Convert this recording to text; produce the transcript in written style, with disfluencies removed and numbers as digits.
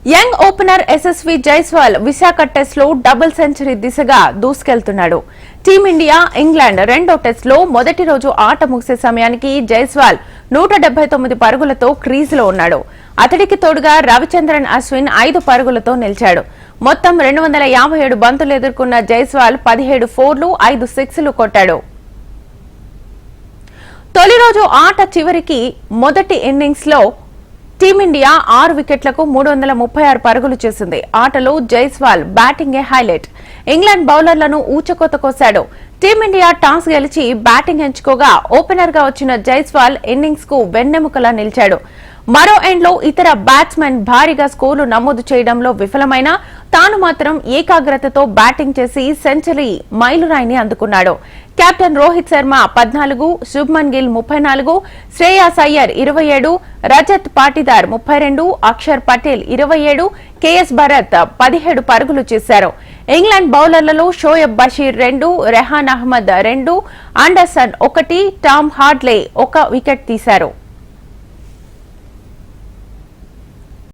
Young opener SSV Jaiswal Visakha test లో double century దిశగా దూసుకెళ్తున్నాడు. Team India England రెండో టెస్ట్ లో మొదటి రోజు ఆట ముగిసే సమయానికి జైస్వాల్ 179 పరుగులతో క్రీజులో ఉన్నాడు. అతడికి తోడుగా రవిచంద్రన్ అశ్విన్ 5 పరుగులతో నిలిచాడు. మొత్తం 257 బంతులు ఎదుర్కొన్న జైస్వాల్ 17 ఫోర్లు 5 సిక్స్లు కొట్టాడు. తొలి రోజు ఆట చివరికి మొదటి ఇన్నింగ్స్ లో టీమిండియా 6 వికెట్లకు 336 పరుగులు చేసింది. ఆటలో జైస్వాల్ బ్యాటింగే హైలైట్. ఇంగ్లాండ్ బౌలర్లను ఊచకోత కోశాడు. టీమిండియా టాస్ గెలిచి బ్యాటింగ్ ఎంచుకోగా ఓపెనర్ గా వచ్చిన జైస్వాల్ ఇన్నింగ్స్ కు వెన్నెముకలా నిలిచాడు. మరో ఎండ్ లో ఇతర బ్యాట్స్మెన్ భారీగా స్కోర్లు నమోదు చేయడంలో విఫలమైన తాను మాత్రం ఏకాగ్రతతో బ్యాటింగ్ చేసి సెంచరీ మైలురాయిని అందుకున్నాడు. కెప్టెన్ రోహిత్ శర్మ 14, శుభ్మన్ గిల్ 34, శ్రేయాస్ అయ్యర్ 27, రజత్ పాటిదార్ 32, అక్షర్ పటేల్ 27, కేఎస్ భరత్ 17 పరుగులు చేశారు. ఇంగ్లాండ్ బౌలర్లలో Shoaib Bashir 2, Rehan Ahmed 2, Anderson 1, Tom Hartley 1 wicket తీశారు.